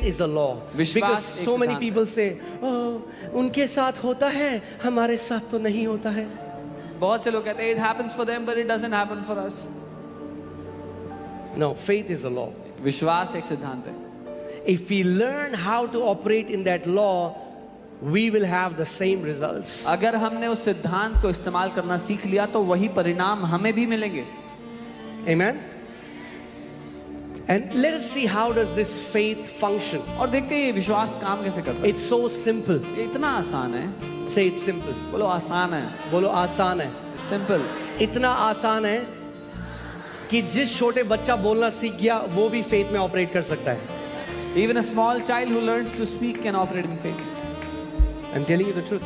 is the law. Because so many people say, oh, उनके साथ होता है, हमारे साथ तो नहीं होता है. बहुत से लोग कहते हैं it happens for them but it doesn't happen for us. No, faith is the law. विश्वास एक सिद्धांत है. If we learn how to operate in that law, we will have the same results. अगर हमने उस सिद्धांत को इस्तेमाल करना सीख लिया तो वही परिणाम हमें भी मिलेंगे. Amen. And let us see how does this faith function. और देखते हैं ये विश्वास काम कैसे करता है. It's so simple. ये इतना आसान है. Say it's simple. बोलो आसान है. बोलो आसान है. Simple. इतना आसान है कि जिस छोटे बच्चा बोलना सीख गया वो भी फेथ में ऑपरेट कर सकता है. Even a small child who learns to speak can operate in faith. I'm telling you the truth.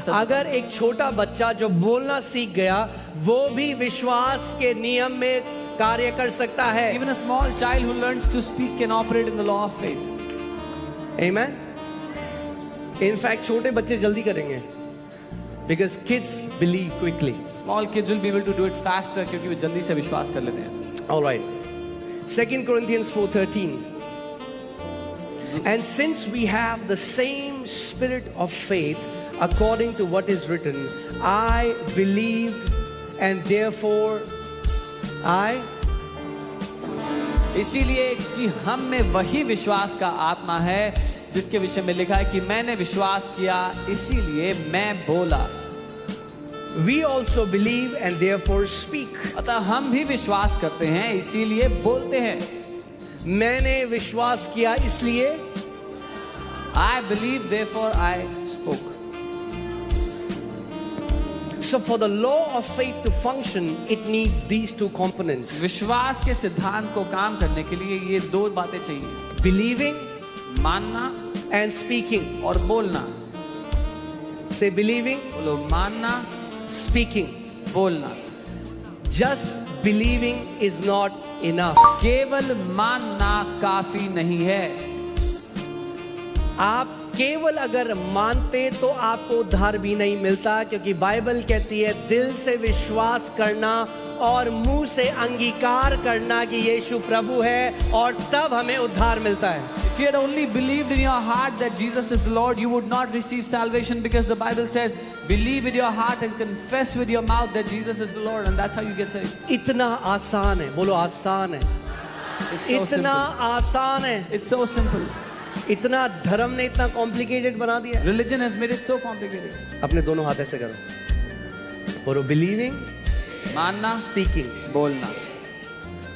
अगर एक छोटा बच्चा जो बोलना सीख गया वो भी विश्वास के नियम में कार्य कर सकता है. Even a small child who learns to speak can operate in the law of faith. Amen. In fact, छोटे बच्चे जल्दी करेंगे. Because kids believe quickly. Small kids will be able to do it faster क्योंकि वे जल्दी से विश्वास कर लेते हैं. All right. 2 Corinthians 4:13. And since we have the same spirit of faith, according to what is written, I believed and therefore I. इसीलिए कि हम में वही विश्वास का आत्मा है जिसके विषय में लिखा है कि मैंने विश्वास किया इसीलिए मैं बोला. We also believe and therefore speak. अतः हम भी विश्वास करते हैं इसीलिए बोलते हैं. मैंने विश्वास किया इसलिए I believe therefore I spoke. So for the law of faith to function, it needs these two components. विश्वास के सिद्धांत को काम करने के लिए ये दो बातें चाहिए. Believing मानना and speaking. और बोलना. Say believing. बोलो मानना. Speaking. बोलना. Just believing is not enough. केवल मानना काफी नहीं है. आप केवल अगर मानते तो आपको उद्धार भी नहीं मिलता क्योंकि बाइबल कहती है दिल से विश्वास करना और मुंह से अंगीकार करना कि यीशु प्रभु है और तब हमें उद्धार मिलता है. If you had only believed in your heart that Jesus is the Lord, you would not receive salvation because the Bible says, believe with your heart and confess with your mouth that Jesus is the Lord, and that's how you get saved. इतना आसान है. बोलो आसान है. It's so इतना simple. आसान है. It's so simple. इतना धर्म ने इतना कॉम्प्लिकेटेड बना दिया. Religion has made it so complicated. अपने दोनों हाथ ऐसे करो. बोलो बिलीविंग. मानना. स्पीकिंग. बोलना.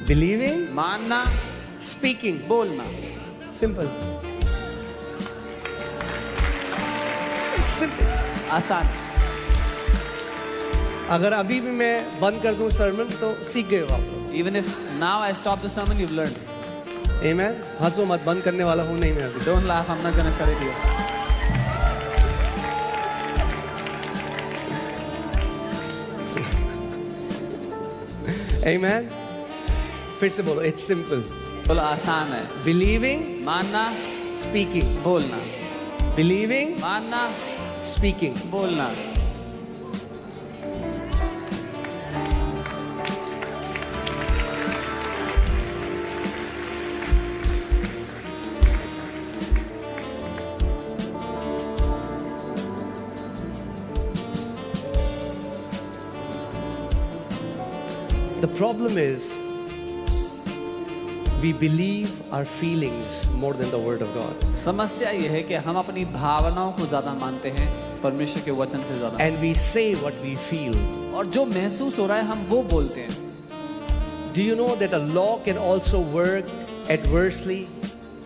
बिलीविंग. मानना. स्पीकिंग. बोलना. सिंपल. सिंपल. आसान. अगर अभी भी मैं बंद कर दूं सर्मन तो सीख गए हो आप. Even if now I stop the sermon, you've learned. Amen. हंसो मत. बंद करने वाला हूं नहीं मैं अभी. Don't laugh. I'm not going to shut it here. Amen. फिर से बोलो. It's simple. बोलो आसान है. Believing, मानना. speaking. बोलना. Believing, मानना. speaking. बोलना. The problem is we believe our feelings more than the word of God. समस्या ये है कि हम अपनी भावनाओं को ज्यादा मानते हैं परमेश्वर के वचन से ज्यादा. And we say what we feel. और जो महसूस हो रहा है हम वो बोलते हैं. Do you know that a law can also work adversely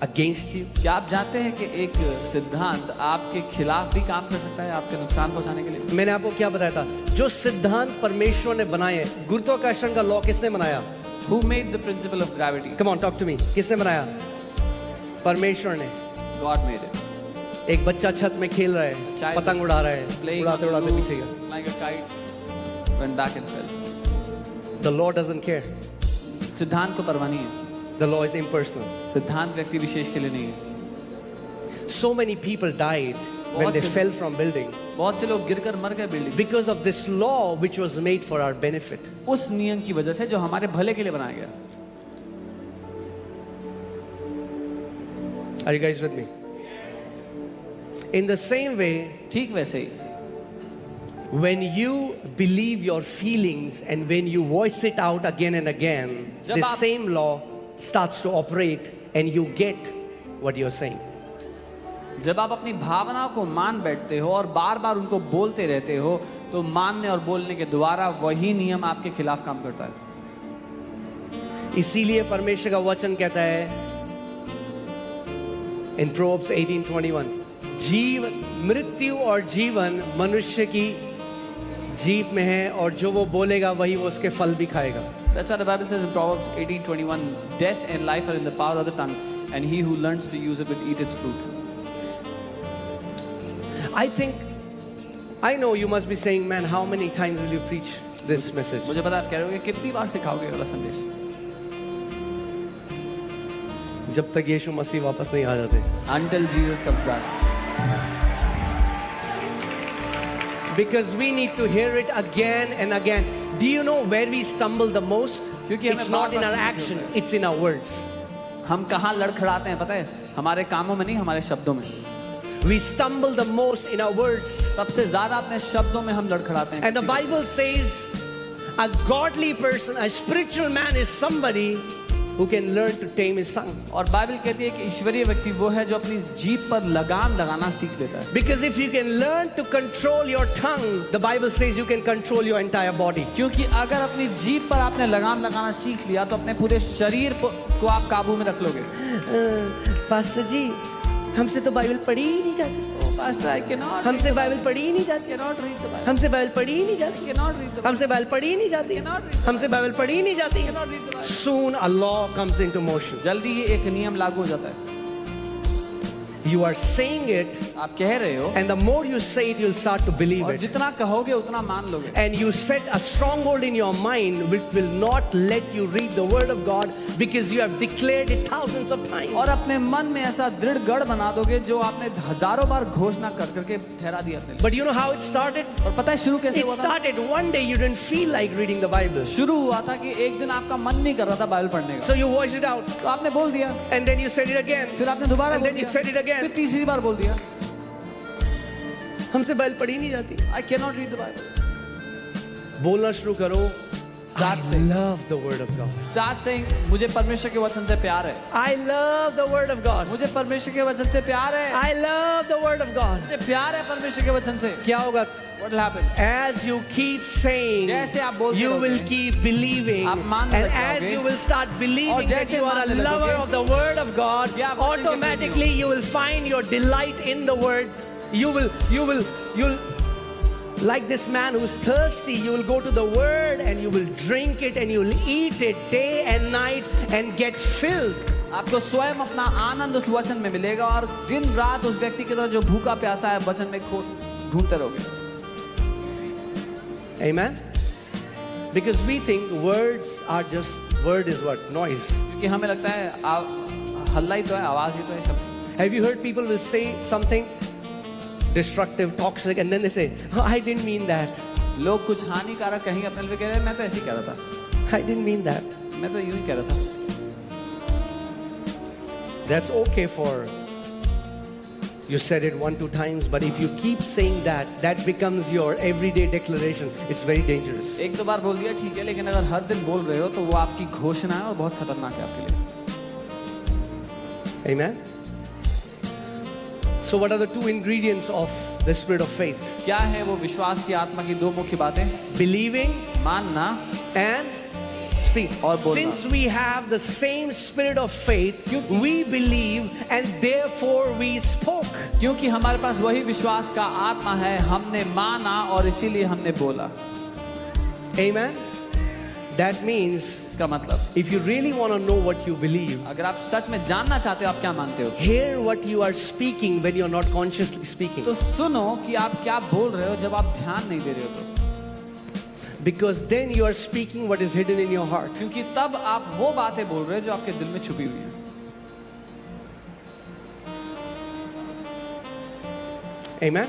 against you? क्या आप जानते हैं कि एक सिद्धांत आपके खिलाफ भी काम कर सकता है आपके नुकसान पहुंचाने के लिए? मैंने आपको क्या बताया था? जो सिद्धांत परमेश्वर ने बनाए, गुरुत्वाकर्षण का लॉ किसने बनाया? Who made the principle of gravity? Come on, talk to me. किसने बनाया? परमेश्वर ने. God made it. एक बच्चा छत में खेल रहा है, Child पतंग उड़ा रहा है, playing उड़ाते on the उड़ाते roof पीछे गया. like a kite, went back and fell. The law doesn't care. सिद्धांत को परवाह नहीं है. The law is impersonal. सिद्धांत व्यक्ति विशेष के लिए नहीं है. So many people died when they fell from building बहुत से लोग गिरकर मर गए building. because of this law which was made for our benefit. उस नियम की वजह से जो हमारे भले के लिए बनाया गया. Are you guys with me? In the same way, ठीक वैसे ही when you believe your feelings and when you voice it out again and again, जब the आप- same law starts to operate and you get what you're saying. जब आप अपनी भावनाओं को मान बैठते हो और बार बार उनको बोलते रहते हो तो मानने और बोलने के द्वारा वही नियम आपके खिलाफ काम करता है. इसीलिए परमेश्वर का वचन कहता है in Proverbs 18:21, जीवन मृत्यु और जीवन मनुष्य की जीभ में है और जो वो बोलेगा वही वो उसके फल भी खाएगा. That's what the Bible says in Proverbs 18:21. Death and life are in the power of the tongue, and he who learns to use it will eat its fruit. I know you must be saying, man, how many times will you preach this message? मुझे पता आप कह रहे हो कि कितनी बार सिखाओगे ये वाला संदेश, जब तक यीशु मसीह वापस नहीं आ जाते. until Jesus comes back. Because we need to hear it again and again. Do you know where we stumble the most? क्योंकि It's हमें not in बार-बार our सुनने की action, होता है. it's in our words. हम कहाँ लड़खड़ाते हैं पता है? हमारे कामों में नहीं, हमारे शब्दों में. We stumble the most in our words. सबसे ज्यादा अपने शब्दों में हम लड़खड़ाते हैं. And the Bible says a godly person, a spiritual man is somebody who can learn to tame his tongue. और बाइबल कहती है कि ईश्वरीय व्यक्ति वो है जो अपनी जीभ पर लगाम लगाना सीख लेता है. Because if you can learn to control your tongue, the Bible says you can control your entire body. क्योंकि अगर अपनी जीभ पर आपने लगाम लगाना सीख लिया तो अपने पूरे शरीर को आप काबू में रख लोगे. पास्टर जी, हमसे तो बाइबल पढ़ी ही नहीं जाती. Pastor, I cannot. हमसे बाइबल पढ़ी ही नहीं जाती. cannot read the Bible. हमसे बाइबल पढ़ी ही नहीं जाती. cannot read the Bible. हमसे बाइबल पढ़ी ही नहीं जाती. हमसे बाइबल पढ़ी ही नहीं जाती. cannot read the Bible. Soon a law comes into motion. जल्दी ही एक नियम लागू हो जाता है. You are saying it, आप कह रहे हो and the more you say it, you'll start to believe और it. जितना कहोगे उतना मान लोगे. And you set a stronghold in your mind which will not let you read the word of God because you have declared it thousands of times. और अपने मन में ऐसा दृढ़ गढ़ बना दोगे जो आपने हजारों बार घोषणा कर करके ठहरा दिया अपने लिए. But you know how it started? और पता है शुरू कैसे It हुआ था? started one day you didn't feel like reading the Bible. शुरू हुआ था कि एक दिन आपका मन नहीं कर रहा था बाइबल पढ़ने So का, you voiced it out. तो आपने बोल दिया, And then you said it again. फिर आपने दोबारा And बोल then you दिया, said it again. फिर तीसरी बार बोल दिया. हमसे बाइबल पढ़ी नहीं जाती. I cannot read the Bible. बोलना शुरू करो. Start I saying. love the word of God. Start saying, मुझे परमेश्वर के वचन से प्यार है. I love the word of God. मुझे परमेश्वर के वचन से प्यार है. I love the word of God. मुझे प्यार है परमेश्वर के वचन से. क्या होगा? What will happen? As you keep saying, जैसे आप बोलते you will रहोगे, keep believing, आप मानने and लग as जाओगे, you will start और believing that जैसे you are a मानने lover लगोगे, of the word of God, कि आप वचन के प्रेमी हो। automatically you will find your delight in the word. You'll like this man who's thirsty, you will go to the word and you will drink it and you will eat it day and night and get filled. आपको स्वयं अपना आनंद उस वचन में मिलेगा और दिन रात उस व्यक्ति की तरह जो भूखा प्यासा है वचन में खो ढूंढते रहोगे. Amen? Because we think words are just, word is what? Noise. क्योंकि हमें लगता है हल्ला ही तो है, आवाज ही तो है, शब्द. Have you heard people will say something destructive, toxic, and then they say, oh, I didn't mean that. लोग कुछ हानिकारक कहेंगे अपने लिए, कह रहे हैं मैं तो ऐसे ही कह रहा था, I didn't mean that. मैं तो यूं ही कह रहा था. That's okay for you said it 1-2 times, but if you keep saying that, that becomes your everyday declaration. It's very dangerous. एक दो बार बोल दिया ठीक है, लेकिन अगर हर दिन बोल रहे हो तो वो आपकी घोषणा है और बहुत खतरनाक है आपके लिए. Amen? So what are the two ingredients of the spirit of faith? क्या है वो विश्वास की आत्मा की दो मुख्य बातें? Believing मानना and speak. और बोलना. Since we have the same spirit of faith, we believe and therefore we spoke. क्योंकि हमारे पास वही विश्वास का आत्मा है, हमने माना और इसीलिए हमने बोला. Amen? That means इसका मतलब if you really want to know what you believe, अगर आप सच में जानना चाहते हो आप क्या मानते हो, hear what you are speaking when you are not consciously speaking. तो सुनो कि आप क्या बोल रहे हो जब आप ध्यान नहीं दे रहे हो तो. Because then you are speaking what is hidden in your heart. क्योंकि तब आप वो बातें बोल रहे हो जो आपके दिल में छुपी हुई है. Amen?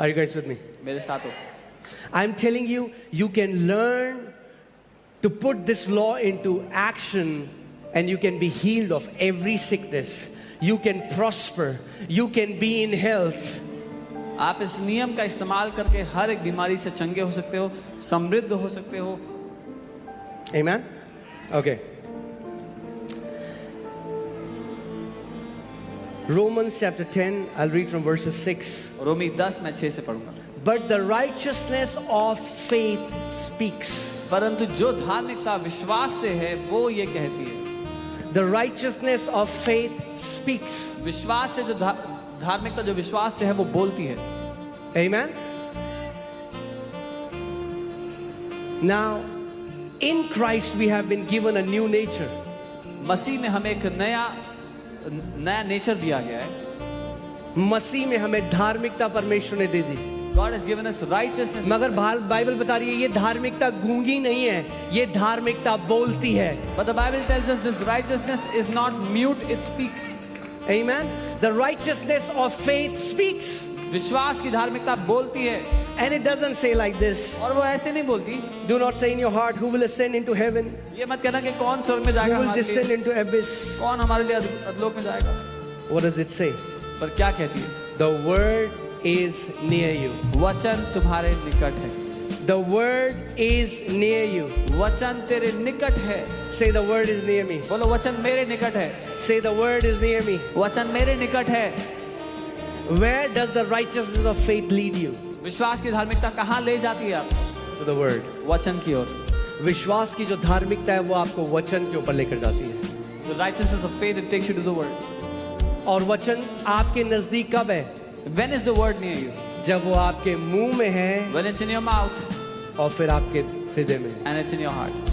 Are you guys with me? मेरे साथ हो. I'm telling you, you can learn to put this law into action, and you can be healed of every sickness. You can prosper. You can be in health. आप इस नियम का इस्तेमाल करके हर एक बीमारी से चंगे हो सकते हो, समृद्ध हो सकते हो. Amen? Okay. Romans chapter 10, I'll read from verses 6. रोमी 10 मैं 6 से पढ़ूंगा. But the righteousness of faith speaks. परंतु जो धार्मिकता विश्वास से है वो ये कहती है. The righteousness of faith speaks. विश्वास से जो धार्मिकता जो विश्वास से है वो बोलती है. Amen? Now, in Christ we have been given a new nature. मसीह में हमें एक नया नेचर दिया गया है. मसीह में हमें धार्मिकता परमेश्वर ने दे दी. God has given us righteousness. मगर बाइबल बता रही है ये धार्मिकता गूंगी नहीं है, ये धार्मिकता बोलती है. But the Bible tells us this righteousness is not mute, it speaks. Amen? The righteousness of faith speaks. विश्वास की धार्मिकता बोलती है. And it doesn't say like this. और वो ऐसे नहीं बोलती. Do not say in your heart, who will ascend into heaven? ये मत कहना कि कौन स्वर्ग में Who जाएगा will हमारे descend लिए, into abyss? कौन हमारे लिए अधलोक में जाएगा. What does it say? पर क्या कहती है? The word is near you. वचन तुम्हारे निकट है. The word is near you. वचन तेरे निकट है. Say the word is near me. बोलो वचन मेरे निकट है. Say the word is near me. वचन मेरे निकट है. Where does the righteousness of faith lead you? विश्वास की धार्मिकता कहाँ ले जाती है आपको? To the word. वचन की ओर. विश्वास की जो धार्मिकता है वो आपको वचन के ऊपर लेकर जाती है. The righteousness of faith, it takes you to the word. और वचन आपके नजदीक कब है? When is the word near you? जब वो आपके मुंह में है When it's in your mouth और फिर आपके हृदय में. and it's in your heart.